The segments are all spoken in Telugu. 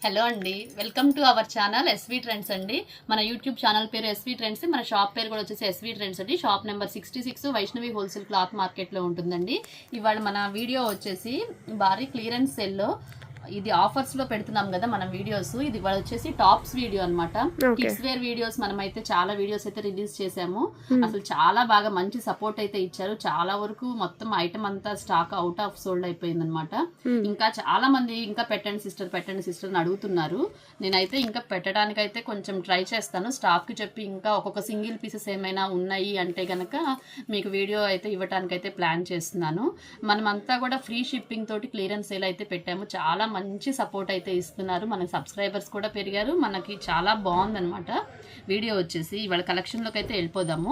హలో అండి, welcome to our channel SV trends అండి. మన యూట్యూబ్ ఛానల్ పేరు ఎస్వి ట్రెండ్స్, మన షాప్ పేరు కూడా వచ్చేసి ఎస్వి ట్రెండ్స్ అండి. Shop number 66 Vaishnavi wholesale cloth మార్కెట్లో ఉంటుందండి. ఇవాళ మన వీడియో వచ్చేసి భారీ క్లియరెన్స్ సేల్లో ఇది ఆఫర్స్ లో పెడుతున్నాం కదా మనం వీడియోస్. ఇది ఇవాళ వచ్చేసి టాప్స్ వీడియో అన్నమాట. కిడ్స్ వేర్ వీడియోస్ మనం అయితే చాలా వీడియోస్ అయితే రిలీజ్ చేసాము. అసలు చాలా బాగా మంచి సపోర్ట్ అయితే ఇచ్చారు. చాలా వరకు మొత్తం ఐటమ్ అంతా స్టాక్ అవుట్ ఆఫ్ సోల్డ్ అయిపోయింది అనమాట. ఇంకా చాలా మంది ఇంకా పెట్టండి సిస్టర్ అని అడుగుతున్నారు. నేనైతే ఇంకా పెట్టడానికి అయితే కొంచెం ట్రై చేస్తాను. స్టాఫ్ కి చెప్పి ఇంకా ఒక్కొక్క సింగిల్ పీసెస్ ఏమైనా ఉన్నాయి అంటే గనక మీకు వీడియో అయితే ఇవ్వడానికి అయితే ప్లాన్ చేస్తున్నాను. మనమంతా కూడా ఫ్రీ షిప్పింగ్ తోటి క్లియరెన్స్ సేల్ అయితే పెట్టాము. చాలా మంచి సపోర్ట్ అయితే ఇస్తున్నారు. మన సబ్స్క్రైబర్స్ కూడా పెరిగారు. మనకి చాలా బాగుందన్నమాట. వీడియో వచ్చేసి ఇవాళ కలెక్షన్ లోకి అయితే వెళ్ళిపోదాము.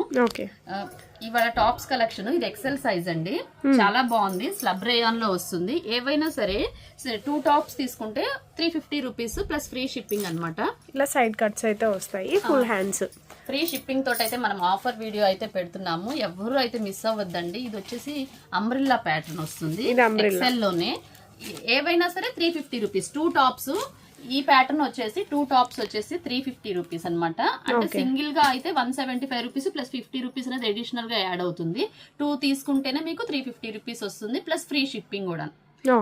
ఇవాళ టాప్స్ కలెక్షన్ ఇది ఎక్సెల్ సైజ్ అండి. చాలా బాగుంది. స్లబ్ రేయాన్ లో వస్తుంది. ఏవైనా సరే 2 టాప్స్ తీసుకుంటే 350 రూపీస్ ప్లస్ ఫ్రీ షిప్పింగ్ అనమాట. ఇలా సైడ్ కట్స్ అయితే వస్తాయి, ఫుల్ హ్యాండ్స్. ఫ్రీ షిప్పింగ్ తోటి అయితే మనం ఆఫర్ వీడియో అయితే పెడుతున్నాము. ఎవరు అయితే మిస్ అవ్వద్దండి. ఇది వచ్చేసి అంబ్రిల్లా ప్యాటర్న్ వస్తుంది. ఎక్సెల్ లోనే ఏవైనా సరే 350 రూపీస్. 2 టాప్స్ ఈ ప్యాటర్న్ వచ్చేసి 2 టాప్స్ వచ్చేసి 350 రూపీస్ అనమాట. అంటే సింగిల్ గా అయితే 175 రూపీస్ ప్లస్ 50 రూపీస్ అనేది అడిషనల్ గా యాడ్ అవుతుంది. 2 తీసుకుంటేనే మీకు 350 రూపీస్ వస్తుంది ప్లస్ ఫ్రీ షిప్పింగ్ కూడా.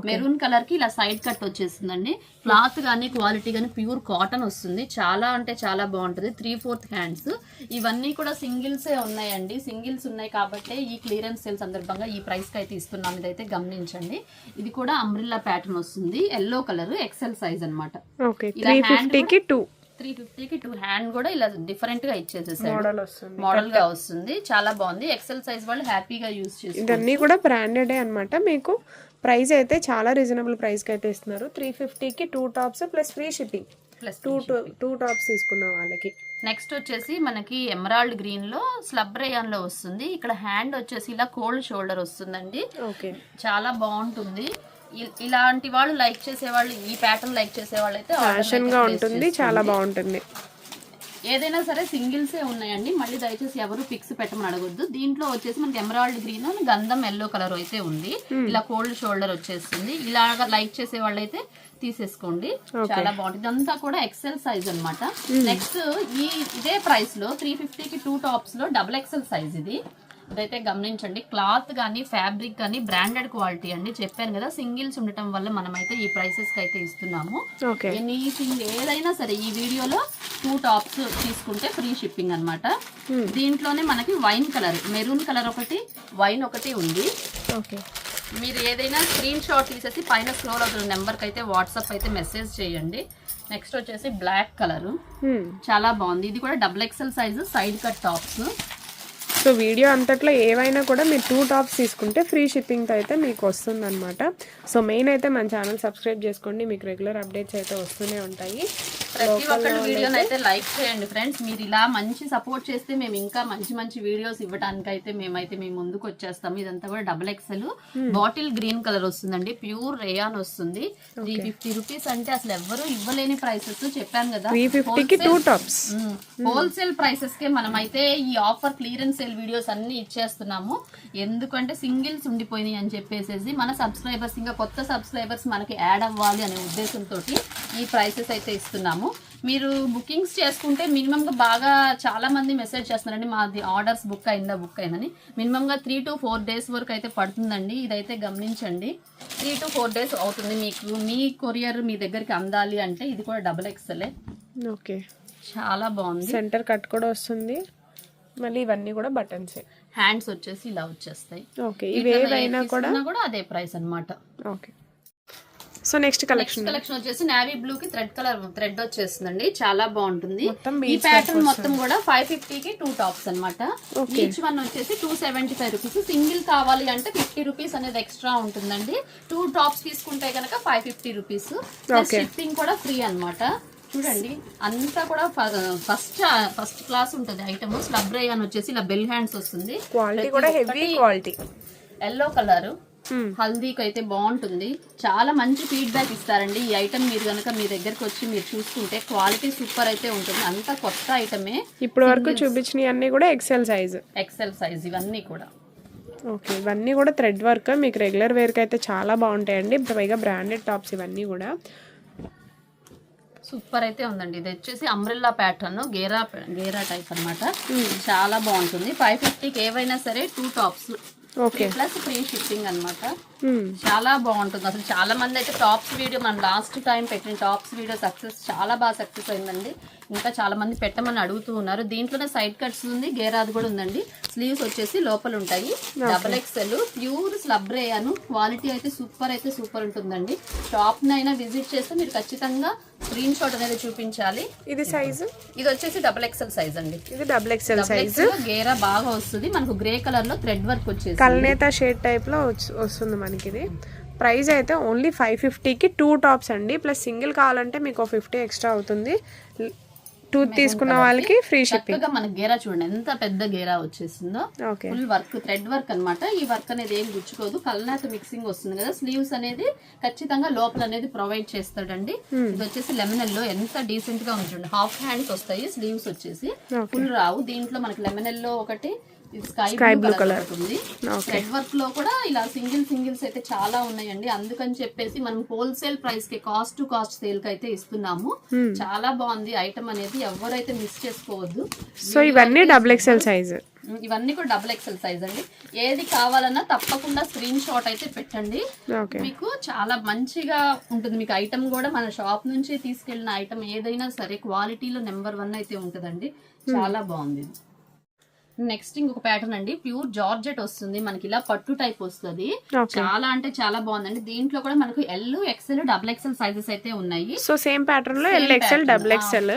మెరూన్ కలర్ కి ఇలా సైడ్ కట్ వచ్చేసిందండి. క్లాత్ గానీ క్వాలిటీ గానీ ప్యూర్ కాటన్ వస్తుంది. చాలా అంటే చాలా బాగుంటుంది. 3/4 హ్యాండ్స్. ఇవన్నీ కూడా సింగిల్సే ఉన్నాయండి. సింగిల్స్ ఉన్నాయి కాబట్టి ఈ క్లియరెన్స్ సేల్ సందర్భంగా ఈ ప్రైస్ కి అయితే ఇస్తున్నాం. ఇదైతే గమనించండి. ఇది కూడా అంబ్రిల్లా ప్యాటర్న్ వస్తుంది. ఎల్లో కలర్ ఎక్సెల్ సైజ్ అనమాట. 350కి 2 హ్యాండ్ కూడా ఇలా డిఫరెంట్ గా ఇచ్చేసేసాడు. మోడల్ గా వస్తుంది. చాలా బాగుంది. ఎక్సెల్ సైజ్ వాళ్ళు హ్యాపీగా యూజ్ చేస్తారు. ఇవన్నీ కూడా బ్రాండెడ్ అన్నమాట. మీకు ప్రైస్ అయితే చాలా రీజనబుల్ ప్రైస్ కి అయితే ఇస్తున్నారు. 350కి 2 tops plus free shipping. Plus 2 tops తీసుకున్న వాళ్ళకి. నెక్స్ట్ వచ్చేసి మనకి ఎమరాల్డ్ గ్రీన్ లో స్లబ్ రేయాన్ లో వస్తుంది. ఇక్కడ హ్యాండ్ వచ్చేసి ఇలా కోల్డ్ షోల్డర్ వస్తుందండి. చాలా బాగుంటుంది. ఇలాంటి వాళ్ళు లైక్ చేసే వాళ్ళు, ఈ ప్యాటర్న్ లైక్ చేసే వాళ్ళు అయితే ఫ్యాషన్ గా ఉంటుంది. చాలా బాగుంటుంది. ఏదైనా సరే సింగిల్సే ఉన్నాయండి. మళ్ళీ దయచేసి ఎవరు పిక్స్ పెట్టమని అడగొద్దు. దీంట్లో వచ్చేసి మనకి ఎమరాల్డ్ గ్రీన్ గంధం ఎల్లో కలర్ అయితే ఉంది. ఇలా కోల్డ్ షోల్డర్ వచ్చేస్తుంది. ఇలాగా లైక్ చేసే వాళ్ళు అయితే తీసేసుకోండి. చాలా బాగుంటుంది. ఇదంతా కూడా ఎక్సెల్ సైజ్ అనమాట. నెక్స్ట్ ఇదే ప్రైస్ లో 350కి 2 టాప్స్ లో XXL సైజ్ ఇదైతే గమనించండి. క్లాత్ కానీ ఫ్యాబ్రిక్ కానీ బ్రాండెడ్ క్వాలిటీ అండి. చెప్పాను కదా సింగిల్స్ ఉండటం వల్ల మనమైతే ఈ ప్రైసెస్ కి అయితే ఇస్తున్నాము. ఎనీథింగ్ ఏదైనా సరే ఈ వీడియోలో 2 టాప్స్ తీసుకుంటే ఫ్రీ షిప్పింగ్ అనమాట. దీంట్లోనే మనకి వైన్ కలర్, మెరూన్ కలర్ ఒకటి, వైన్ ఒకటి ఉంది. మీరు ఏదైనా స్క్రీన్ షాట్ తీసేసి పైన స్క్రోల్ అవుతున్న నెంబర్కి అయితే వాట్సాప్ అయితే మెసేజ్ చేయండి. నెక్స్ట్ వచ్చేసి బ్లాక్ కలర్ చాలా బాగుంది. ఇది కూడా XXL size side cut tops. So video అంతట్లో ఏవైనా కూడా మీరు 2 టాప్స్ తీసుకుంటే ఫ్రీ షిప్పింగ్తో అయితే మీకు వస్తుంది అనమాట. సో మెయిన్ అయితే మన ఛానల్ సబ్స్క్రైబ్ చేసుకోండి. మీకు రెగ్యులర్ అప్డేట్స్ అయితే వస్తూనే ఉంటాయి. ప్రతి ఒక్కరు వీడియోని అయితే లైక్ చేయండి ఫ్రెండ్స్. మీరు ఇలా మంచి సపోర్ట్ చేస్తే మేము ఇంకా మంచి మంచి వీడియోస్ ఇవ్వడానికి అయితే మేమైతే మీ ముందుకు వచ్చేస్తాము. ఇదంతా కూడా XXL బాటిల్ గ్రీన్ కలర్ వస్తుందండి. ప్యూర్ రేయాన్ వస్తుంది. 350 రూపీస్ అంటే అసలు ఎవరు ఇవ్వలేని ప్రైసెస్. చెప్పాను కదా 350కి 2 టాప్స్ హోల్సేల్ ప్రైసెస్ కే మనమైతే ఈ ఆఫర్ క్లియరెన్స్ సేల్ వీడియోస్ అన్ని ఇచ్చేస్తున్నాము. ఎందుకంటే సింగిల్స్ ఉండిపోయినాయి అని చెప్పేసి మన సబ్స్క్రైబర్స్ ఇంకా కొత్త సబ్స్క్రైబర్స్ మనకి యాడ్ అవ్వాలి అనే ఉద్దేశంతో ఈ ప్రైసెస్ అయితే ఇస్తున్నాము. మీరు బుకింగ్స్ చేసుకుంటే మినిమం గా బాగా చాలా మంది మెసేజ్ చేస్తున్నారండి, మాది ఆర్డర్స్ బుక్ అయిందని. మినిమం గా 3 to 4 days వరకు అయితే పడుతుందండి. ఇదైతే గమనించండి. 3 to 4 days అవుతుంది మీకు మీ కొరియర్ మీ దగ్గరికి అందాలి అంటే. ఇది కూడా XXL. చాలా బాగుంది. సెంటర్ కట్ కూడా వస్తుంది. మళ్ళీ ఇవన్నీ కూడా బటన్స్. హ్యాండ్స్ వచ్చేసి ఇలా వచ్చేస్తాయి. ఇవేవైనా కూడా అదే ప్రైస్ అన్నమాట. సో నెక్స్ట్ కలెక్షన్ వచ్చేసి నేవీ బ్లూ కి థ్రెడ్ వచ్చేస్తుందండి. చాలా బాగుంటుంది. ఈ ప్యాటర్న్ మొత్తం కూడా 550కి 2 టాప్స్ అనమాట. ఈచ్ వన్ వచ్చేసి 275 రూపీస్. సింగిల్ కావాలి అంటే 50 రూపీస్ అనేది ఎక్స్ట్రా ఉంటుందండి. 2 టాప్స్ తీసుకుంటే కనుక 550 రూపీస్. షిప్పింగ్ కూడా ఫ్రీ అనమాట. చూడండి అంతా కూడా ఫస్ట్ క్లాస్ ఉంటుంది ఐటమ్. స్లబ్ రేయాన్ వచ్చేసి ఇలా బెల్ హ్యాండ్స్ వస్తుంది. క్వాలిటీ కూడా హెవీ క్వాలిటీ. ఎల్లో కలర్ హల్దీకి అయితే బాగుంటుంది. చాలా మంచి ఫీడ్బ్యాక్ ఇస్తారండి. ఈ ఐటమ్ మీరు కనుక మీ దగ్గరకు వచ్చి మీరు చూసుకుంటే క్వాలిటీ సూపర్ అయితే ఉంటుంది. అంతా కొత్త ఐటమే. ఇప్పటి వరకు చూపించినవి అన్ని కూడా XXL సైజ్ ఇవన్నీ కూడా. ఇవన్నీ కూడా థ్రెడ్ వర్క్. మీకు రెగ్యులర్ వేర్ కి అయితే చాలా బాగుంటాయండి. పైగా బ్రాండెడ్ టాప్స్ ఇవన్నీ కూడా. సూపర్ అయితే ఉందండి. ఇది వచ్చేసి అంబ్రెల్లా ప్యాటర్న్, గేరా టైప్ అన్నమాట. చాలా బాగుంటుంది. 550కి ఏవైనా సరే 2 టాప్స్ ప్లస్ ఫ్రీ షిప్పింగ్ అన్నమాట. చాలా బాగుంటుంది. అసలు చాలా మంది అయితే టాప్స్ వీడియో మనం లాస్ట్ టైం పెట్టిన టాప్స్ వీడియో చాలా బాగా సక్సెస్ అయిందండి. ఇంకా చాలా మంది పెట్టమని అడుగుతూ ఉన్నారు. దీంట్లోనే సైడ్ కట్స్ ఉంది, గేరాది కూడా ఉందండి. స్లీవ్స్ వచ్చేసి లోపల ఉంటాయి. XXL pure slub రేయాను. క్వాలిటీ అయితే సూపర్ ఉంటుందండి. షాప్ నైనా విజిట్ చేస్తే మీరు ఖచ్చితంగా స్క్రీన్ షాట్ అనేది చూపించాలి. ఇది సైజ్, ఇది వచ్చేసి XXL సైజ్ అండి. ఇది XXL సైజ్. గేరా బాగా వస్తుంది. మనకు గ్రే కలర్ లో థ్రెడ్ వర్క్ వచ్చేసి కల్నేత షేడ్ టైప్ లో వస్తుంది మనకి. ఇది ప్రైస్ అయితే ఓన్లీ 550కి 2 టాప్స్ అండి. ప్లస్ సింగిల్ కావాలంటే మీకు 50 ఎక్స్ట్రా అవుతుంది. 2 తీసుకున్న వాళ్ళకి ఫ్రీ షిప్పింగ్. మనకి గేరా చూడండి ఎంత పెద్ద గేరా వచ్చేసిందో. ఫుల్ వర్క్, థ్రెడ్ వర్క్ అన్నమాట. ఈ వర్క్ అనేది ఏం గుచ్చుకోదు. కల్నాత మిక్సింగ్ వస్తుంది కదా. స్లీవ్స్ అనేది ఖచ్చితంగా లోపల అనేది ప్రొవైడ్ చేస్తాడండి. ఇది వచ్చేసి లెమనెల్ లో ఎంత డీసెంట్ గా ఉంది చూడండి. హాఫ్ హ్యాండ్స్ వస్తాయి. స్లీవ్స్ వచ్చేసి ఫుల్ రావు. దీంట్లో మనకి లెమనెల్ లో ఒకటి, స్కై బ్లూ కలర్ ఉంది. థ్రెడ్ వర్క్ లో కూడా ఇలా సింగిల్స్ అయితే చాలా ఉన్నాయండి. అందుకని చెప్పేసి మనం హోల్సేల్ ప్రైస్ కి కాస్ట్ టు కాస్ట్ సేల్ కి అయితే ఇస్తున్నాము. చాలా బాగుంది ఐటమ్ అనేది. ఎవరైతే మిస్ చేసుకోవద్దు. సో ఇవన్నీ XXL సైజ్. ఇవన్నీ కూడా XXL సైజ్ అండి. ఏది కావాలన్నా తప్పకుండా స్క్రీన్ షాట్ అయితే పెట్టండి. మీకు చాలా మంచిగా ఉంటుంది. మీకు ఐటమ్ కూడా మన షాప్ నుంచి తీసుకెళ్లిన ఐటమ్ ఏదైనా సరే క్వాలిటీలో నెంబర్ 1 అయితే ఉంటదండి. చాలా బాగుంది. నెక్స్ట్ ఇంకొక ప్యాటర్న్ అండి. ప్యూర్ జార్జెట్ వస్తుంది మనకి. ఇలా పట్టు టైప్ వస్తుంది. చాలా అంటే చాలా బాగుందండి. దీంట్లో కూడా మనకు L, XL, XXL సైజెస్ అయితే ఉన్నాయి. సో సేమ్ ప్యాటర్న్ లో L, XL, XXL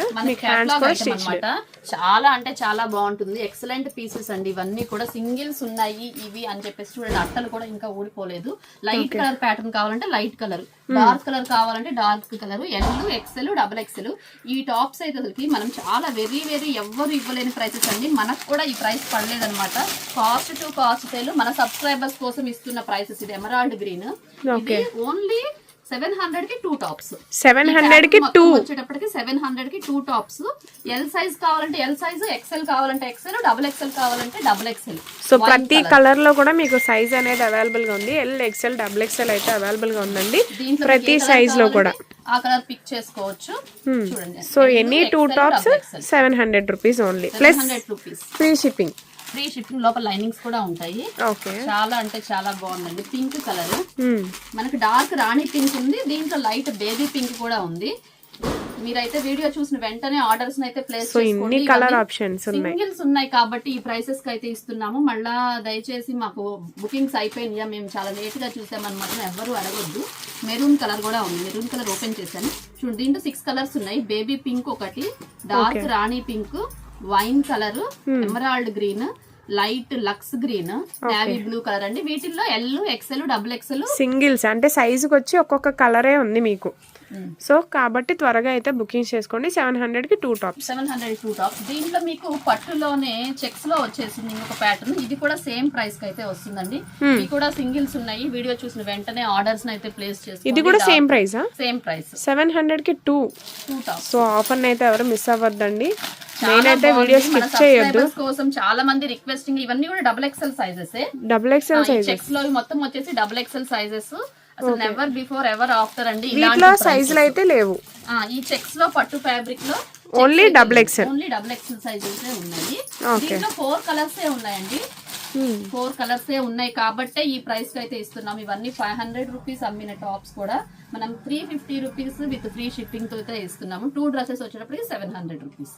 అన్నమాట. చాలా అంటే చాలా బాగుంటుంది. ఎక్సలెంట్ పీసెస్ అండి. ఇవన్నీ కూడా సింగిల్స్ ఉన్నాయి ఇవి అని చెప్పేసి చూడండి. అట్టలు కూడా ఇంకా ఊడిపోలేదు. లైట్ కలర్ ప్యాటర్న్ కావాలంటే లైట్ కలర్, డార్క్ కలర్ కావాలంటే dark colour. L, XL, XXL ఈ టాప్స్ అయితే మనం చాలా వెరీ ఎవ్వరు ఇవ్వలేని ప్రైసెస్ అండి. మనకు కూడా ఈ ప్రైస్ పడలేదన్నమాట. కాస్ట్ టు కాస్ట్ సేల్ మన సబ్స్క్రైబర్స్ కోసం ఇస్తున్న ప్రైసెస్. ఇది ఎమరాల్డ్ గ్రీన్. ఇది ఓన్లీ 700 కి 2 టాప్స్. 700 కి 2 వచ్చేటప్పటికి 700 కి 2 టాప్స్. ఎల్ సైజ్ కావాలంటే ఎల్ సైజ్, XL కావాలంటే XL, XXL కావాలంటే XXL. సో ప్రతి కలర్ లో కూడా మీకు సైజ్ అనేది అవైలబుల్ గా ఉంది. L, XL, XXL అయితే అవైలబుల్ గా ఉందండి. ప్రతి సైజ్ లో కూడా ఆ కలర్ పిక్ చేసుకోవచ్చు. చూడండి. So any 2 tops 700 rupees only. Plus free shipping. Free shipping. లోపల లైనింగ్స్ కూడా ఉంటాయి. చాలా అంటే చాలా బాగుందండి. పింక్ కలర్ మనకి డార్క్ రాణి పింక్ ఉంది. దీంట్లో లైట్ బేబీ పింక్ కూడా ఉంది. మీరైతే వీడియో చూసిన వెంటనే ఆర్డర్స్ అయితే ప్లేస్ చేసుకోండి. కలర్ ఆప్షన్స్ సింగిల్స్ ఉన్నాయి కాబట్టి ఈ ప్రైసెస్ కి అయితే ఇస్తున్నాము. మళ్ళా దయచేసి మాకు బుకింగ్స్ అయిపోయినాయా, మేము చాలా లేట్ గా చూసామన్నమాట ఎవరు అడగొద్దు. మెరూన్ కలర్ కూడా ఉంది. మెరూన్ కలర్ ఓపెన్ చేశాను చూడండి. దీంట్లో 6 కలర్స్ ఉన్నాయి. బేబీ పింక్ ఒకటి, డార్క్ రాణి pink, wine colour, emerald green, light lux green, navy blue colour అండి. వీటిల్లో L, XL, XXL సింగిల్స్ అంటే సైజుకి వచ్చి ఒక్కొక్క కలరే ఉంది మీకు. సో కాబట్టి త్వరగా అయితే బుకింగ్ చేసుకోండి. 700 కి 2 టాప్స్. 700 2 టాప్స్. దీంట్లో మీకు పట్టులోనే చెక్స్ లో వచ్చేసింది ఇంకొక ప్యాటర్న్. ఇది కూడా సేమ్ ప్రైస్ కి అయితే వస్తుందండి. ఇవి కూడా సింగిల్స్ ఉన్నాయి. వీడియో చూసిన వెంటనే ఆర్డర్స్ అయితే ప్లేస్ చేసుకోండి. ఇది కూడా సేమ్ ప్రైస్. సేమ్ ప్రైస్ 700 కి 2 టాప్స్. సో ఆఫర్ అయితే ఎవరు మిస్ అవ్వద్దండి. మెయిన్ అయితే వీడియో స్కిప్ చేయొద్దు. కోసం చాలా మంది రిక్వెస్టింగ్. ఇవన్నీ కూడా XXL sizes. XXL sizes. Checks లో మొత్తం వచ్చేసి XXL సైజెస్. అసలు నెవర్ బిఫోర్ ఎవర్ ఆఫ్టర్ అండి. వీటిలో సైజులు అయితే లేవు. ఈ చెక్స్ లో పట్టు ఫ్యాబ్రిక్ లో only XXL. Only XXL sizes ఉన్నాయి. దీంట్లో 4 కలర్స్ ఉన్నాయండి. 4 కలర్స్ ఉన్నాయి కాబట్టి ఈ ప్రైస్ కి అయితే ఇస్తున్నాం. ఇవన్నీ 500 రూపీస్ అమ్మిన టాప్స్ కూడా మనం 350 రూపీస్ విత్ ఫ్రీ షిప్పింగ్ తో అయితే ఇస్తున్నాము. 2 డ్రెస్సెస్ వచ్చేటప్పటికి 700 రూపీస్.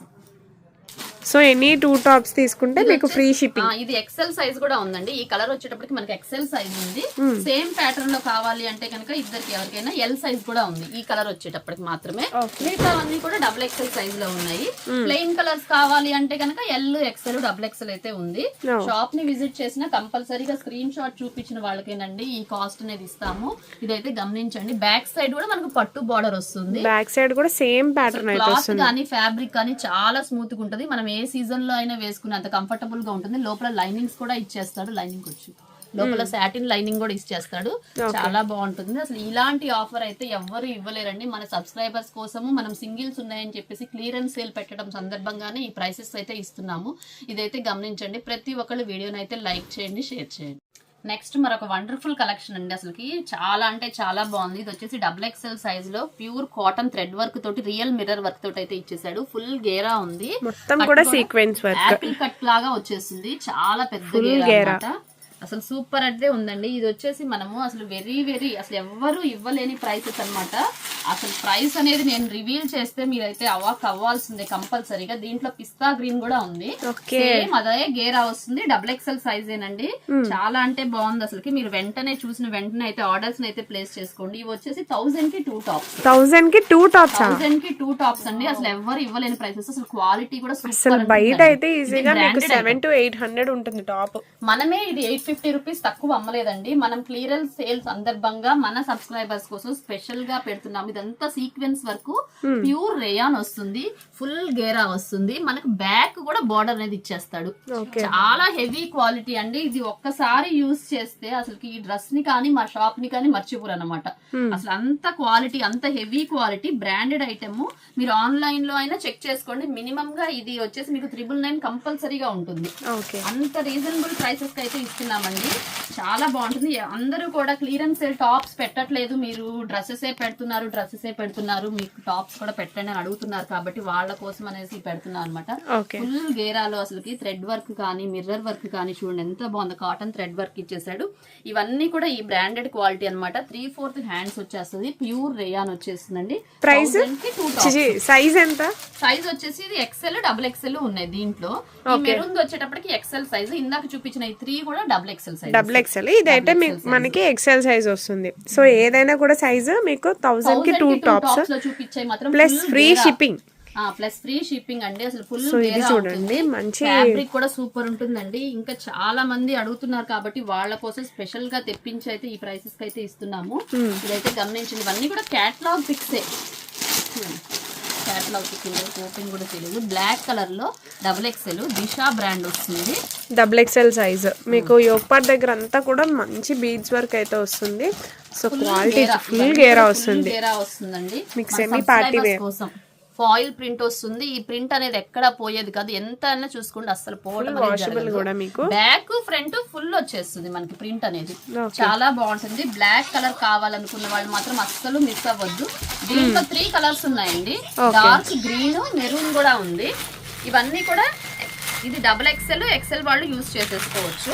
సో ఎనీ 2 టాప్స్ తీసుకుంటే మీకు ఫ్రీ షిప్పింగ్. ఇది XL సైజ్ కూడా ఉందండి. ఈ కలర్ వచ్చేటప్పటికి మనకి XL సైజ్ ఉంది. సేమ్ ప్యాటర్న్ లో కావాలి అంటే కనుక ఇద్దరికి ఎవరికైనా L సైజ్ కూడా ఉంది. ఈ కలర్ వచ్చేటప్పటికి మాత్రమే. మిగతావన్నీ కూడా XXL సైజ్ లో ఉన్నాయి. ప్లెయిన్ కలర్స్ కావాలి అంటే కనుక L, XL, XXL అయితే ఉంది. షాప్ ని విజిట్ చేసిన కంపల్సరీగా స్క్రీన్ షాట్ చూపించిన వాళ్ళకేనండి ఈ కాస్ట్ అనేది ఇస్తాము. ఇదైతే గమనించండి. బ్యాక్ సైడ్ కూడా మనకు పట్టు బార్డర్ వస్తుంది. బ్యాక్ సైడ్ కూడా సేమ్ ప్యాటర్న్ అయితే వస్తుంది. క్లాత్ కానీ ఫ్యాబ్రిక్ కానీ చాలా స్మూత్ గా ఉంటది. మనం ఏ సీజన్ లో అయినా వేసుకునే అంత కంఫర్టబుల్ గా ఉంటుంది. లోపల లైనింగ్స్ కూడా ఇచ్చేస్తాడు. లైనింగ్ వచ్చి లోపల సాటిన్ లైనింగ్ కూడా ఇచ్చేస్తాడు. చాలా బాగుంటుంది. అసలు ఇలాంటి ఆఫర్ అయితే ఎవ్వరు ఇవ్వలేరండి. మన సబ్స్క్రైబర్స్ కోసము మనం సింగిల్స్ ఉన్నాయని చెప్పేసి క్లియరెన్స్ సేల్ పెట్టడం సందర్భంగానే ఈ ప్రైసెస్ అయితే ఇస్తున్నాము. ఇదైతే గమనించండి. ప్రతి ఒక్కళ్ళు వీడియోని అయితే లైక్ చేయండి, షేర్ చేయండి. నెక్స్ట్ మరొక వండర్ఫుల్ కలెక్షన్ అండి, అసలుకి చాలా అంటే చాలా బాగుంది. ఇది వచ్చేసి XXL సైజ్ లో ప్యూర్ కాటన్ థ్రెడ్ వర్క్ తోటి రియల్ మిర్రర్ వర్క్ తోటి అయితే ఇచ్చేసాడు. ఫుల్ గేరా ఉంది, మొత్తం కూడా సీక్వెన్స్ వర్క్, యాపిల్ కట్ లాగా వచ్చేసింది. చాలా పెద్ద గేరా అన్నమాట. అసలు సూపర్ అంటే ఉందండి. ఇది వచ్చేసి మనము అసలు వెరీ వెరీ అసలు ఎవ్వరు ఇవ్వలేని ప్రైసెస్ అన్నమాట. అసలు ప్రైస్ అనేది నేను రివీల్ చేస్తే మీరైతే అవాక్ అవ్వాల్సిందే కంపల్సరీగా. దీంట్లో పిస్తా గ్రీన్ కూడా ఉంది, సేమ్ అదే గేరా వస్తుంది. XXL సైజ్ ఏనండి, చాలా అంటే బాగుంది అసలుకి. మీరు వెంటనే చూసిన వెంటనే అయితే ఆర్డర్స్ అయితే ప్లేస్ చేసుకోండి. ఇవి వచ్చేసి 1000 కి 2 టాప్స్. 1000 కి 2 టాప్స్, 1000 కి 2 టాప్స్ అండి. అసలు ఎవ్వరు ఇవ్వలేని ప్రైసెస్. అసలు క్వాలిటీ కూడా అసలు బయట అయితే ఈజీగా మీకు 700 to 800 ఉంటుంది టాప్. మనమే ఇది 850 రూపీస్ తక్కువ అమ్మలేదండి. మనం క్లియరెన్స్ సేల్ సందర్భంగా మన సబ్స్క్రైబర్స్ కోసం స్పెషల్ గా పెడుతున్నాం. ఇదంతా సీక్వెన్స్ వరకు ప్యూర్ రేయాన్ వస్తుంది, ఫుల్ గేరా వస్తుంది. మనకు బ్యాక్ కూడా బార్డర్ అనేది ఇచ్చేస్తాడు. చాలా హెవీ క్వాలిటీ అండి. ఇది ఒక్కసారి యూజ్ చేస్తే అసలు ఈ డ్రెస్ ని కానీ మా షాప్ ని కానీ మర్చిపోరు అనమాట. అసలు అంత క్వాలిటీ, అంత హెవీ క్వాలిటీ బ్రాండెడ్ ఐటమ్. మీరు ఆన్లైన్ లో అయినా చెక్ చేసుకోండి. మినిమం గా ఇది వచ్చేసి మీకు 999 కంపల్సరీగా ఉంటుంది. అంత రీజనబుల్ ప్రైసెస్ కి అయితే ఇస్తున్నామండి. చాలా బాగుంటుంది. అందరూ కూడా క్లియరెన్స్ సేల్ టాప్స్ పెట్టట్లేదు, మీరు డ్రెస్సెస్ పెడుతున్నారు, మీకు టాప్స్ కూడా పెట్టండి అని అడుగుతున్నారు కాబట్టి వాళ్ళ కోసం అనేసి పెడుతున్నారు అనమాట. ఫుల్ గేరాలో అసలుకి థ్రెడ్ వర్క్ కానీ మిర్రర్ వర్క్ కానీ చూడండి ఎంత బాగుంది. కాటన్ థ్రెడ్ వర్క్ ఇచ్చేసాడు. ఇవన్నీ కూడా ఈ బ్రాండెడ్ క్వాలిటీ అనమాట. 3/4 హ్యాండ్స్ వచ్చేస్తుంది, ప్యూర్ రేయాన్ వచ్చేస్తుందండి. ప్రైస్ సైజ్ ఎంత? సైజ్ వచ్చేసి ఇది XL XXL ఉన్నాయి దీంట్లో. మెరూన్ వచ్చేటప్పటికి XL సైజ్, ఇందాక చూపించిన ఈ 3 కూడా XXL. ఇదైతే మనకి XL సైజ్ వస్తుంది. సో ఏదైనా కూడా సైజ్ మీకు 1000 కి 2 టాప్స్ చూపించాయి మాత్రం plus free shipping. Plus free shipping అండి. అసలు ఫుల్ చూడండి, మంచి ఫ్యాబ్రిక్ కూడా సూపర్ ఉంటుందండి. ఇంకా చాలా మంది అడుగుతున్నారు కాబట్టి వాళ్ళ కోసం స్పెషల్ గా తెప్పించి అయితే ఈ ప్రైసెస్ కి అయితే ఇస్తున్నాము. ఇదైతే గమనించండి. ఇవన్నీ కూడా క్యాటలాగ్ పిక్సే. క్యాటలాగ్ పిక్ ఓపెన్ కూడా తెలియదు. బ్లాక్ కలర్ లో XXL దిశా బ్రాండ్ వస్తుంది. XXL సైజ్ మీకు యోగ్ పార్ట్ దగ్గర అంతా కూడా మంచి బీడ్స్ వర్క్ అయితే వస్తుంది. సో క్వాలిటీ ఫుల్ గేరా వస్తుందండి. మీకు సెమీ పార్టీ వేర్ కోసం ఫాయిల్ ప్రింట్ వస్తుంది. ఈ ప్రింట్ అనేది ఎక్కడ పోయేది కాదు, ఎంత అయినా చూసుకోండి అసలు పోవడం. బ్యాక్ ఫ్రంట్ ఫుల్ వచ్చేస్తుంది మనకి ప్రింట్ అనేది. చాలా బాగుంటుంది. బ్లాక్ కలర్ కావాలనుకున్న వాళ్ళు మాత్రం అస్సలు మిస్ అవ్వద్దు. దీంట్లో 3 కలర్స్ ఉన్నాయండి. డార్క్ గ్రీన్, మెరూన్ కూడా ఉంది. ఇవన్నీ కూడా ఇది XXL వాళ్ళు యూజ్ చేసేసుకోవచ్చు.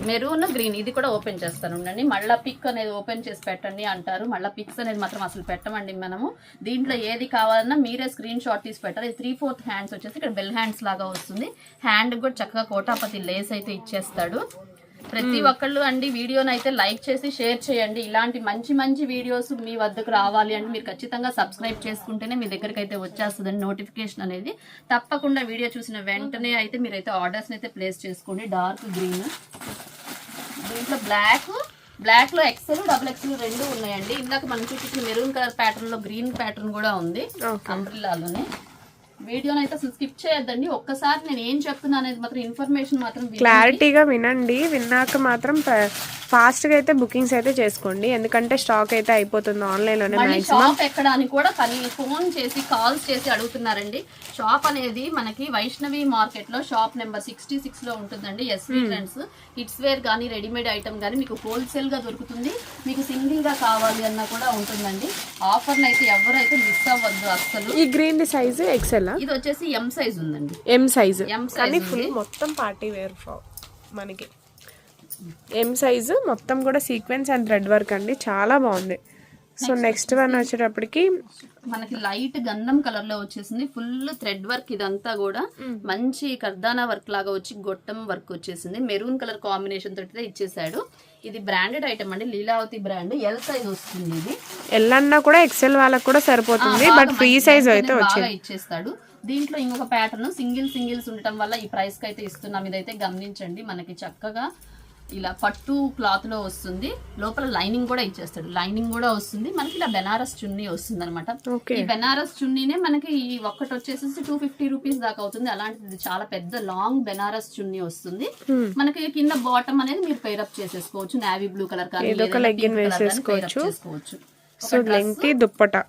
మెరూన్ గ్రీన్ ఇది కూడా ఓపెన్ చేస్తాను ఉండండి. మళ్ళీ పిక్ అనేది ఓపెన్ చేసి పెట్టండి అంటారు. మళ్ళీ పిక్స్ అనేది మాత్రం అసలు పెట్టమండి మనము. దీంట్లో ఏది కావాలన్నా మీరే స్క్రీన్ షాట్ తీసి పెట్టాలి. ఇది 3/4 హ్యాండ్స్ వచ్చేసి ఇక్కడ బెల్ హ్యాండ్స్ లాగా వస్తుంది. హ్యాండ్ కూడా చక్కగా కోటాపతి లేస్ అయితే ఇచ్చేస్తాడు. ప్రతి ఒక్కళ్ళు అండి వీడియోని అయితే లైక్ చేసి షేర్ చేయండి. ఇలాంటి మంచి మంచి వీడియోస్ మీ వద్దకు రావాలి అంటే మీరు ఖచ్చితంగా సబ్స్క్రైబ్ చేసుకుంటేనే మీ దగ్గరికి అయితే వచ్చేస్తుందండి నోటిఫికేషన్ అనేది. తప్పకుండా వీడియో చూసిన వెంటనే అయితే మీరైతే ఆర్డర్స్ అయితే ప్లేస్ చేసుకోండి. డార్క్ గ్రీన్, దీంట్లో బ్లాక్ లో XL XXL 2 ఉన్నాయండి. ఇందాక మనం చూపించిన మెరూన్ కలర్ ప్యాటర్న్ లో గ్రీన్ ప్యాటర్న్ కూడా ఉంది అంబ్రెల్లాలోనే. వీడియోని అయితే అసలు స్కిప్ చేయొద్దండి. ఒక్కసారి నేను ఏం చెప్తున్నా అనేది మాత్రం ఇన్ఫర్మేషన్ మాత్రం క్లారిటీగా వినండి. విన్నాక మాత్రం ఫాస్ట్ గా అయితే బుకింగ్స్ అయితే చేసుకోండి, ఎందుకంటే స్టాక్ అయితే అయిపోతుంది ఆన్లైన్ లోనే. షాప్ ఎక్కడ అని కూడా ఫోన్ చేసి కాల్స్ చేసి అడుగుతున్నారండి. షాప్ అనేది మనకి వైష్ణవి మార్కెట్ లో షాప్ నెంబర్ 66 లో ఉంటుందండి. SV ట్రెండ్స్ కిడ్స్ వేర్ కానీ రెడీమేడ్ ఐటమ్ కానీ మీకు హోల్సేల్ గా దొరుకుతుంది. మీకు సింగిల్ గా కావాలి అన్నా కూడా ఉంటుందండి. ఆఫర్ అయితే ఎవరైతే మిస్ అవ్వద్దు అసలు. ఈ గ్రీన్ సైజ్ XL, ఇది వచ్చేసి M సైజ్ ఉందండి. M సైజ్ కానీ ఫుల్ మొత్తం పార్టీ వేర్ మనకి M సైజు మొత్తం కూడా సీక్వెన్స్ అండ్ థ్రెడ్ వర్క్ అండి, చాలా బాగుంది. సో నెక్స్ట్ వన్ వచ్చేటప్పటికి మనకి లైట్ గంధం కలర్ లో వచ్చేసింది. ఫుల్ థ్రెడ్ వర్క్ ఇదంతా కూడా మంచి కర్దానా వర్క్ లాగా వచ్చి గొట్టం వర్క్ వచ్చేసింది. మెరూన్ కలర్ కాంబినేషన్ తోటి ఇచ్చేసాడు. ఇది బ్రాండెడ్ ఐటమ్ అండి, లీలావతి బ్రాండ్. L సైజ్ వస్తుంది. ఇది L అన్నా కూడా XL వాళ్ళకి కూడా సరిపోతుంది, బట్ ఫ్రీ సైజ్ అయితే ఇచ్చేస్తాడు. దీంట్లో ఇంకొక ప్యాటర్న్ సింగిల్స్ ఉండటం వల్ల ఈ ప్రైస్ కి అయితే ఇస్తున్నాం. ఇదైతే గమనించండి. మనకి చక్కగా ఇలా పట్టు క్లాత్ లో వస్తుంది. లోపల లైనింగ్ కూడా ఇచ్చేస్తాడు. లైనింగ్ కూడా వస్తుంది. మనకి ఇలా బెనారస్ చున్నీ వస్తుంది అనమాట. ఈ బెనారస్ చున్నీనే మనకి ఈ ఒక్కటి వచ్చేసి 250 రూపీస్ దాకా అవుతుంది. అలాంటిది చాలా పెద్ద లాంగ్ బెనారస్ చున్నీ వస్తుంది. మనకి కింద బాటమ్ అనేది మీరు పేరప్ చేసేసుకోవచ్చు. నావీ బ్లూ కలర్ కానీ వేసుకోవచ్చు. సో లెంగ్తీ దుపట్టా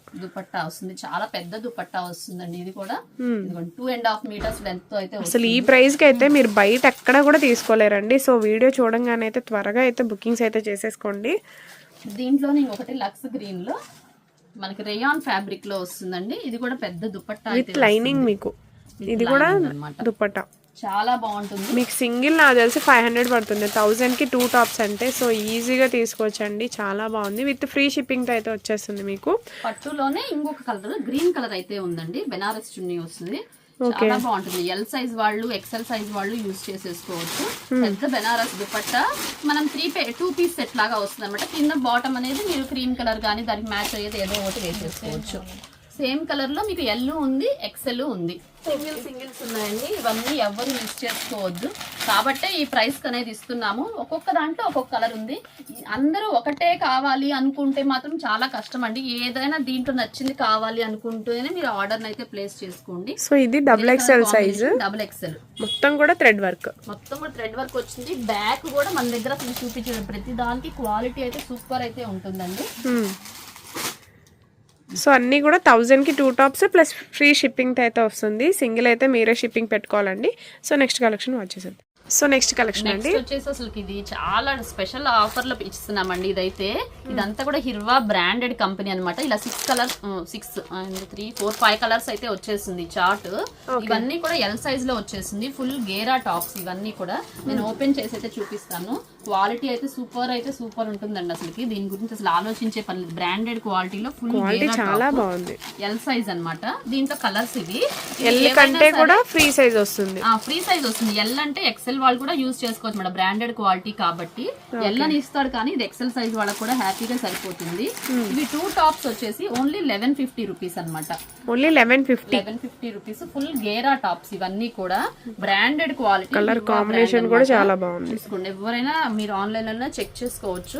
వస్తుంది, చాలా పెద్ద దుపట్టా వస్తుందండి. ఇది కూడా 2.5 మీటర్స్ లెంత్ తో అయితే అసలు ఈ ప్రైస్ కి అయితే మీరు బయట ఎక్కడ కూడా తీసుకోలేరండి. సో వీడియో చూడంగానే అయితే త్వరగా అయితే బుకింగ్స్ అయితే చేసేసుకోండి. దీంట్లోనే ఇంకొకటి లక్స్ గ్రీన్ లో మనకి రేయాన్ ఫ్యాబ్రిక్ లో వస్తుందండి. ఇది కూడా పెద్ద దుపట్టా అయితే లైనింగ్ మీకు, ఇది కూడా దుపట్టా చాలా బాగుంటుంది. మీకు సింగిల్ నాకు తెలిసి 500 పడుతుంది, 1000 కి 2 టాప్స్ అంటే. సో ఈజీగా తీసుకోవచ్చండి, చాలా బాగుంది. విత్ ఫ్రీ షిప్పింగ్ తో అయితే వచ్చేస్తుంది మీకు. పట్టులోనే ఇంకొక కలర్ గ్రీన్ కలర్ అయితే ఉందండి, బెనారస్ చున్నీ వస్తుంది, చాలా బాగుంటుంది. ఎల్ సైజ్ వాళ్ళు, ఎక్సెల్ సైజ్ వాళ్ళు యూజ్ చేసేసుకోవచ్చు. పెద్ద బెనారస్ దుపట్టా మనం 2 పీస్ సెట్ లాగా వస్తుంది అనమాట. కింద బాటమ్ అనేది మీరు క్రీమ్ కలర్ కానీ దానికి మ్యాచ్ అయ్యేది ఏదో ఒకటి వేసేసుకోవచ్చు. సేమ్ కలర్ లో మీకు ఎల్ ఉంది, ఎక్సెల్ ఉంది, సింగిల్స్ ఉన్నాయండి. ఇవన్నీ ఎవరు మిస్ చేసుకోవద్దు కాబట్టి ఈ ప్రైస్ అనేది ఇస్తున్నాము. ఒక్కొక్క దాంట్లో ఒక్కొక్క కలర్ ఉంది. అందరూ ఒకటే కావాలి అనుకుంటే మాత్రం చాలా కష్టం అండి. ఏదైనా దీంట్లో నచ్చింది కావాలి అనుకుంటేనే మీరు ఆర్డర్ అయితే ప్లేస్ చేసుకోండి. సో ఇది double XL size, double XL మొత్తం కూడా థ్రెడ్ వర్క్, వచ్చింది. బ్యాక్ కూడా మన దగ్గర చూపించే ప్రతి దానికి క్వాలిటీ అయితే సూపర్ అయితే ఉంటుందండి. సో అన్నీ కూడా 1000 కి 2 టాప్స్ ప్లస్ ఫ్రీ షిప్పింగ్ అయితే వస్తుంది. సింగిల్ అయితే మీరే షిప్పింగ్ పెట్టుకోవాలండి. సో నెక్స్ట్ కలెక్షన్ వచ్చేసింది. సో నెక్స్ట్ కలెక్షన్ అండి వచ్చేసి అసలు ఇది చాలా స్పెషల్ ఆఫర్ లో ఇస్తున్నామండి. ఇదంతా కూడా హిర్వా బ్రాండెడ్ కంపెనీ అనమాట. ఇలా 5 కలర్స్ అయితే వచ్చేసింది చార్ట్. ఇవన్నీ కూడా ఎల్ సైజ్ లో వచ్చేసింది. ఫుల్ గేరా టాప్స్ ఇవన్నీ కూడా నేను ఓపెన్ చేసి అయితే చూపిస్తాను. క్వాలిటీ అయితే సూపర్ ఉంటుందండి. అసలుకి దీని గురించి అసలు ఆలోచించే పని లేదు. బ్రాండెడ్ క్వాలిటీలో ఫుల్ చాలా బాగుంది. ఎల్ సైజ్ అన్నమాట. దీంట్లో కలర్స్ ఇవి ఎల్ కంటే కూడా ఫ్రీ సైజ్ వస్తుంది. ఎల్ అంటే ఎక్సెల్ వాళ్ళు కూడా యూజ్ చేసుకోవచ్చు మేడం, బ్రాండెడ్ క్వాలిటీ కాబట్టి. ఎల్ అని ఇస్తాడు కానీ ఇది ఎక్సెల్ సైజ్ వాళ్ళకి కూడా హ్యాపీగా సరిపోతుంది. ఇవి 2 టాప్స్ వచ్చేసి ఓన్లీ 1150 రూపీస్ అనమాట. Only 1150 rupees. ఫుల్ గేరా టాప్స్ ఇవన్నీ కూడా బ్రాండెడ్ క్వాలిటీ. కలర్ కాంబినేషన్ కూడా చాలా బాగుంది. ఎవరైనా మీరు ఆన్లైన్ లో చెక్ చేసుకోవచ్చు.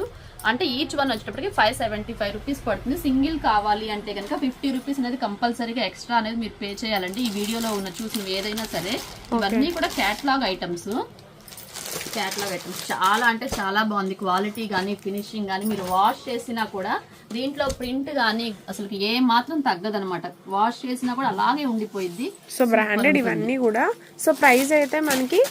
అంటే ఈచ్ వన్ వచ్చేటప్పటికి 575 రూపీస్ పడుతుంది. సింగిల్ కావాలి అంటే కనుక 50 రూపీస్ అనేది కంపల్సరీగా ఎక్స్ట్రా అనేది మీరు పే చేయాలండి. ఈ వీడియోలో ఉన్న చూసినవి ఏదైనా సరే. ఇవన్నీ కూడా క్యాటలాగ్ ఐటమ్స్ చాలా అంటే చాలా బాగుంది. క్వాలిటీ కానీ ఫినిషింగ్ కానీ మీరు వాష్ చేసినా కూడా దీంట్లో ప్రింట్ కానీ అసలు ఏ మాత్రం తగ్గదనమాట. వాష్ చేసినా కూడా అలాగే ఉండిపోయింది. సో బ్రాండెడ్ ఇవన్నీ కూడా. సో ప్రైస్ అయితే మనకి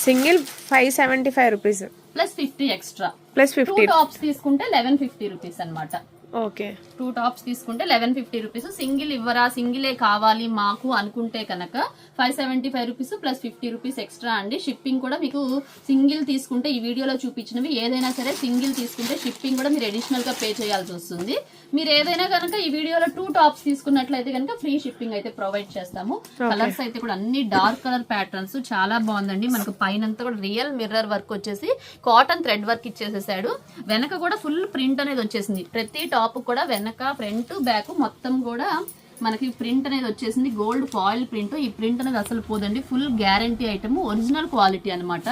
single 575 rupees plus 50 extra. Plus 50 tops తీసుకుంటే 1150 రూపీస్ అనమాట. ఓకే, 2 టాప్స్ తీసుకుంటే 1150 రూపీస్. సింగిల్ ఇవ్వరా, సింగిలే కావాలి మాకు అనుకుంటే కనుక 575 రూపీస్ ప్లస్ 50 రూపీస్ ఎక్స్ట్రా అండి. షిప్పింగ్ కూడా మీకు సింగిల్ తీసుకుంటే ఈ వీడియోలో చూపించినవి ఏదైనా సరే సింగిల్ తీసుకుంటే షిప్పింగ్ కూడా మీరు అడిషనల్ గా పే చేయాల్సి వస్తుంది. మీరు ఏదైనా కనుక ఈ వీడియోలో 2 టాప్స్ తీసుకున్నట్లయితే కనుక ఫ్రీ షిప్పింగ్ అయితే ప్రొవైడ్ చేస్తాము. కలర్స్ అయితే కూడా అన్ని డార్క్ కలర్ ప్యాటర్న్స్ చాలా బాగుందండి. మనకు పైన కూడా రియల్ మిర్రర్ వర్క్ వచ్చేసి కాటన్ థ్రెడ్ వర్క్ ఇచ్చేసేసాడు. వెనక కూడా ఫుల్ ప్రింట్ అనేది వచ్చేసింది. ప్రతి టాప్ కూడా వెనక ఫ్రంట్ బ్యాక్ మొత్తం కూడా మనకి ప్రింట్ అనేది వచ్చేసింది. Gold foil print. ఈ ప్రింట్ అనేది అసలు పోదండి. Full guarantee item, original quality అనమాట.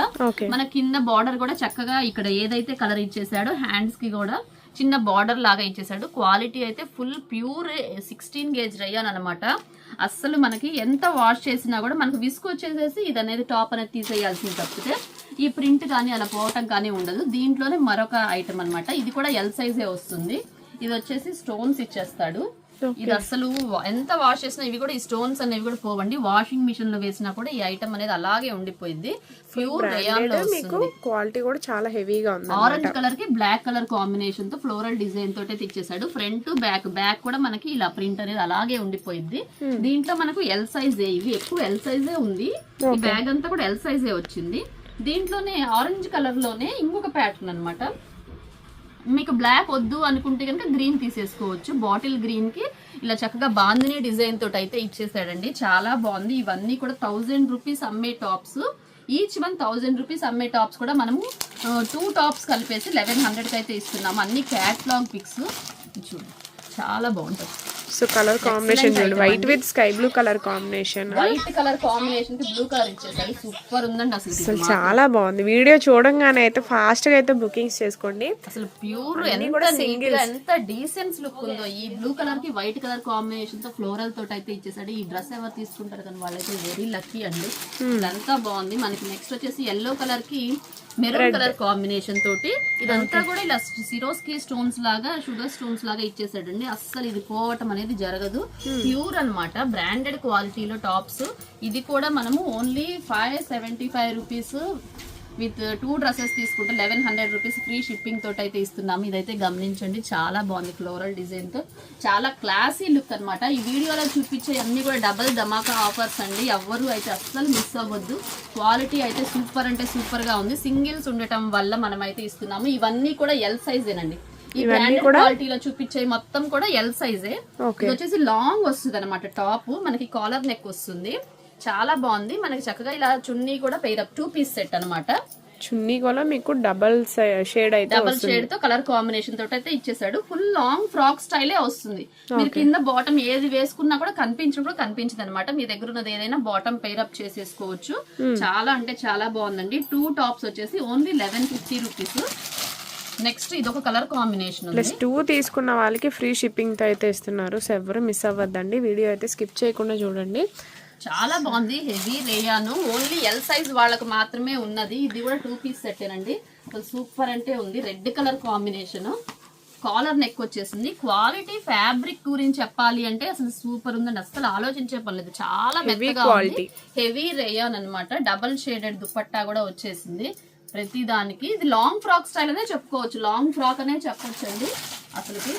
మన కింద బార్డర్ కూడా చక్కగా ఇక్కడ ఏదైతే కలర్ ఇచ్చేసాడో హ్యాండ్స్ కి కూడా చిన్న బార్డర్ లాగా ఇచ్చేసాడు. క్వాలిటీ అయితే ఫుల్ ప్యూర్ 16 గేజ్ రేయాన్ అనమాట. అస్సలు మనకి ఎంత వాష్ చేసినా కూడా మనకు విసుగు వచ్చేసేసి ఇది అనేది టాప్ అనేది తీసేయాల్సింది తప్పితే ఈ ప్రింట్ కానీ అలా పోవటం కానీ ఉండదు. దీంట్లోనే మరొక ఐటమ్ అనమాట. ఇది కూడా ఎల్ సైజే వస్తుంది. ఇది వచ్చేసి స్టోన్స్ ఇచ్చేస్తాడు. ఇది అసలు ఎంత వాష్ చేసినా ఇవి కూడా ఈ స్టోన్స్ అనేవి కూడా పోవండి. వాషింగ్ మిషన్ లో వేసినా కూడా ఈ ఐటమ్ అనేది అలాగే ఉండిపోయింది. ప్యూర్ రేయాన్ లో వస్తుంది. క్వాలిటీ కూడా చాలా హెవీగా ఉంది. ఆరెంజ్ కలర్ కి బ్లాక్ కలర్ కాంబినేషన్ తో ఫ్లోరల్ డిజైన్ తోటే తెచ్చేసాడు. ఫ్రంట్ బ్యాక్ కూడా మనకి ఇలా ప్రింట్ అనేది అలాగే ఉండిపోయింది. దీంట్లో మనకు ఎల్ సైజే, ఇవి ఎక్కువ ఎల్ సైజే ఉంది. ఈ బ్యాగ్ అంతా కూడా ఎల్ సైజే వచ్చింది. దీంట్లోనే ఆరెంజ్ కలర్ లోనే ఇంకొక ప్యాటర్న్ అనమాట. మీకు బ్లాక్ వద్దు అనుకుంటే కనుక గ్రీన్ తీసేసుకోవచ్చు. బాటిల్ గ్రీన్ కి ఇలా చక్కగా బాందిని డిజైన్ తోటి అయితే ఇచ్చేసాడండి. చాలా బాగుంది. ఇవన్నీ కూడా 1000 రూపీస్ అమ్మే టాప్స్. ఈచ్ వన్ 1000 రూపీస్ అమ్మే టాప్స్ కూడా మనము 2 టాప్స్ కలిపేసి 1100 కి అయితే ఇస్తున్నాము. అన్ని క్యాట్లాగ్ పిక్స్ చూడండి, చాలా బాగుంటుంది. సో కలర్ కాంబినేషన్ చూడండి, white with sky blue colour combination. White colour combination కి బ్లూ కలర్ ఇచ్చేసాడు. సూపర్ ఉందండి అసలు చాలా బాగుంది. వీడియో చూడంగానే అయితే ఫాస్ట్ గా అయితే బుకింగ్స్ చేసుకోండి. అసలు ప్యూర్ ఎంత డీసెన్స్ లుక్ ఉందో. ఈ బ్లూ కలర్ కి వైట్ కలర్ కాంబినేషన్ తో ఫ్లోరల్ తోటి అయితే ఇచ్చేసాడు. ఈ డ్రెస్ ఎవరు తీసుకుంటారు కానీ వాళ్ళైతే వెరీ లక్కీ అండి. ఇదంతా బాగుంది. మనకి నెక్స్ట్ వచ్చేసి ఎల్లో కలర్ కి మెరూన్ కలర్ కాంబినేషన్ తోటి ఇదంతా కూడా ఇలా సిరోస్కి స్టోన్స్ లాగా షుగర్ స్టోన్స్ లాగా ఇచ్చేసాడండి. అస్సలు ఇది పోవటం అనేది జరగదు. ప్యూర్ అన్నమాట, బ్రాండెడ్ క్వాలిటీలో టాప్స్. ఇది కూడా మనము ఓన్లీ 575 రూపీస్ విత్ 2 డ్రెస్సెస్ తీసుకుంటే 1100 రూపీస్ ఫ్రీ షిప్పింగ్ తోటి అయితే ఇస్తున్నాము. ఇదైతే గమనించండి, చాలా బాగుంది ఫ్లోరల్ డిజైన్ తో, చాలా క్లాసీ లుక్ అన్నమాట. ఈ వీడియోలో చూపించే అన్ని కూడా డబల్ ధమాకా ఆఫర్స్ అండి, ఎవ్వరు అయితే అస్సలు మిస్ అవ్వద్దు. క్వాలిటీ అయితే సూపర్ అంటే సూపర్ గా ఉంది. సింగిల్స్ ఉండటం వల్ల మనం అయితే ఇస్తున్నాము. ఇవన్నీ కూడా ఎల్ సైజేనండి. ఈ బ్రాండెడ్ క్వాలిటీలో చూపించే మొత్తం కూడా ఎల్ సైజే. ఇది వచ్చేసి లాంగ్ వస్తుంది అనమాట. టాప్ మనకి కాలర్ నెక్ వస్తుంది, చాలా బాగుంది. మనకి చక్కగా ఇలా చున్నీ కూడా పెయిరప్ 2 పీస్ సెట్ అన్నమాట. చున్నీ కూడా మీకు డబల్ షేడ్ అయితే డబల్ షేడ్ తో కలర్ కాంబినేషన్ తోటి అయితే ఇచ్చేసాడు. ఫుల్ లాంగ్ ఫ్రాక్ స్టైలే వస్తుంది. మీరు కింద బాటమ్ ఏది వేసుకున్నా కూడా కనిపించదు అనమాట. మీ దగ్గర ఉన్నది ఏదైనా బాటమ్ పెయిరప్ చేసేసుకోవచ్చు. చాలా అంటే చాలా బాగుందండి. 2 టాప్స్ వచ్చేసి ఓన్లీ 1150 రూపీస్. నెక్స్ట్ ఇది ఒక కలర్ కాంబినేషన్ ప్లస్ 2 తీసుకున్న వాళ్ళకి ఫ్రీ షిప్పింగ్ తో అయితే ఇస్తున్నారు. సో ఎవరు మిస్ అవ్వద్దండి, వీడియో అయితే స్కిప్ చేయకుండా చూడండి. చాలా బాగుంది. హెవీ రేయాను, ఓన్లీ ఎల్ సైజ్ వాళ్ళకి మాత్రమే ఉన్నది. ఇది కూడా 2 పీస్ సెట్టేనండి. అసలు సూపర్ అంటే ఉంది. Red colour combination, collar neck వచ్చేసింది. క్వాలిటీ ఫ్యాబ్రిక్ గురించి చెప్పాలి అంటే అసలు సూపర్ ఉందండి, అసలు ఆలోచించే పర్లేదు. చాలా మెత్తగా ఉంది, హెవీ రేయాన్ అన్నమాట. డబల్ షేడెడ్ దుపట్టా కూడా వచ్చేసింది ప్రతి దానికి. ఇది లాంగ్ ఫ్రాక్ స్టైల్ అనే చెప్పుకోవచ్చు, లాంగ్ ఫ్రాక్ అనే చెప్పొచ్చు అండి అసలుకి.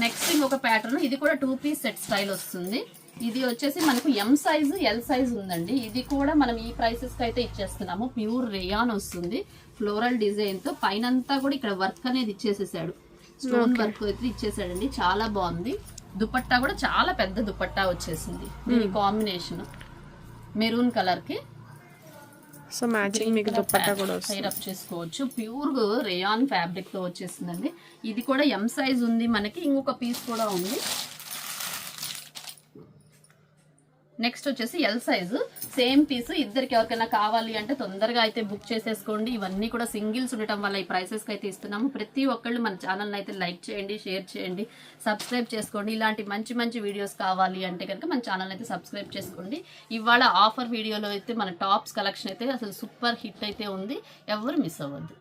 నెక్స్ట్ ఇంకొక ప్యాటర్న్, ఇది కూడా 2 పీస్ సెట్ స్టైల్ వస్తుంది. ఇది వచ్చేసి మనకు ఎం సైజు ఎల్ సైజ్ ఉందండి. ఇది కూడా మనం ఈ ప్రైసెస్ కి అయితే ఇచ్చేస్తున్నాము. ప్యూర్ రేయాన్ వస్తుంది, ఫ్లోరల్ డిజైన్ తో. పైనంతా కూడా ఇక్కడ వర్క్ అనేది ఇచ్చేసేసాడు, స్టోన్ వర్క్ అయితే ఇచ్చేసాడండి. చాలా బాగుంది. దుపట్టా కూడా చాలా పెద్ద దుపట్టా వచ్చేసింది. దీని కాంబినేషన్ మెరూన్ కలర్ కి, సో మ్యాచింగ్ మీకు దుపట్టా కూడా టైరప్ చేసుకోవచ్చు. ప్యూర్ రేయాన్ ఫ్యాబ్రిక్ తో వచ్చేసిందండి. ఇది కూడా ఎం సైజ్ ఉంది మనకి. ఇంకొక పీస్ కూడా ఉంది. నెక్స్ట్ వచ్చేసి ఎల్ సైజు, సేమ్ పీస్. ఇద్దరికి ఎవరికైనా కావాలి అంటే తొందరగా అయితే బుక్ చేసేసుకోండి. ఇవన్నీ కూడా సింగిల్స్ ఉండటం వల్ల ఈ ప్రైసెస్కి అయితే ఇస్తున్నాము. ప్రతి ఒక్కళ్ళు మన ఛానల్ని అయితే లైక్ చేయండి, షేర్ చేయండి, సబ్స్క్రైబ్ చేసుకోండి. ఇలాంటి మంచి మంచి వీడియోస్ కావాలి అంటే కనుక మన ఛానల్ అయితే సబ్స్క్రైబ్ చేసుకోండి. ఇవాళ ఆఫర్ వీడియోలో అయితే మన టాప్స్ కలెక్షన్ అయితే అసలు సూపర్ హిట్ అయితే ఉంది, ఎవరు మిస్ అవ్వద్దు.